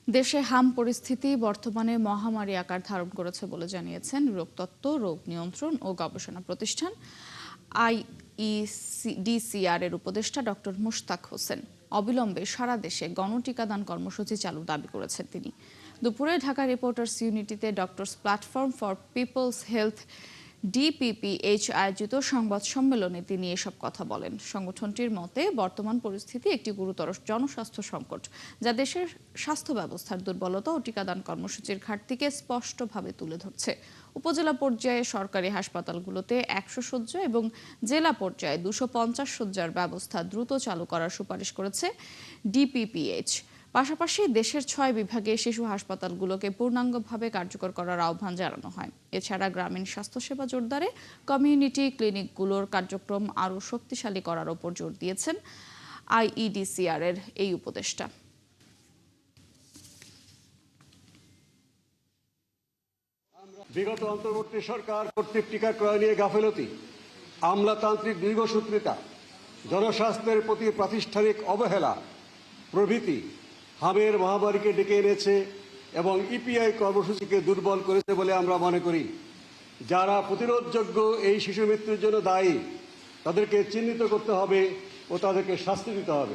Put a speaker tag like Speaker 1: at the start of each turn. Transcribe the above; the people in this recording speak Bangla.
Speaker 1: দেশে হাম পরিস্থিতি বর্তমানে মহামারী আকার ধারণ করেছে বলে জানিয়েছেন রোগতত্ত্ব, রোগ নিয়ন্ত্রণ ও গবেষণা প্রতিষ্ঠান আইইডিসিআর এর উপদেষ্টা ডক্টর মুশতাক হোসেন। অবিলম্বে সারা দেশে গণটিকাদান কর্মসূচি চালুর দাবি করেছেন তিনি। দুপুরে ঢাকা রিপোর্টার্স ইউনিটিতে doctors platform for people's health DPPH আয়োজিত সংবাদ সম্মেলনে তিনি এসব কথা বলেন। সংগঠনটির মতে বর্তমান পরিস্থিতি একটি গুরুতর জনস্বাস্থ্য সংকট, যা দেশের স্বাস্থ্য ব্যবস্থার দুর্বলতা ও টিকাদান কর্মসূচির ঘাটতিকে স্পষ্টভাবে তুলে ধরছে। উপজেলা পর্যায়ে সরকারি হাসপাতালগুলোতে 100 শয্যা এবং জেলা পর্যায়ে 250 শয্যার ব্যবস্থা দ্রুত চালু করার সুপারিশ করেছে ডিপিপিএইচ। পাশাপাশি দেশের 6 বিভাগে শিশু হাসপাতালগুলোকে পূর্ণাঙ্গভাবে কার্যকর করার আহ্বান জানানো হয়। এছাড়া গ্রামীণ স্বাস্থ্যসেবা জোরদারে কমিউনিটি ক্লিনিকগুলোর কার্যক্রম আরও শক্তিশালী করার ওপর জোর দিয়েছেন আইইডিসিআর এর এই উপদেষ্টা।
Speaker 2: বিগত অন্তর্বর্তী সরকার কর্তৃক টিকা ক্রয় নিয়ে গাফেলতি, আমলাতান্ত্রিক দীর্ঘসূত্রিতা, জনস্বাস্থ্যের প্রতি প্রাতিষ্ঠানিক অবহেলা প্রভৃতি হামের মহামারীকে ডেকে এনেছে এবং ইপিআই কর্মসূচিকে দুর্বল করেছে বলে আমরা মনে করি। যারা প্রতিরোধযোগ্য এই শিশু মৃত্যুর জন্য দায়ী, তাদেরকে চিহ্নিত করতে হবে ও তাদেরকে শাস্তি দিতে হবে।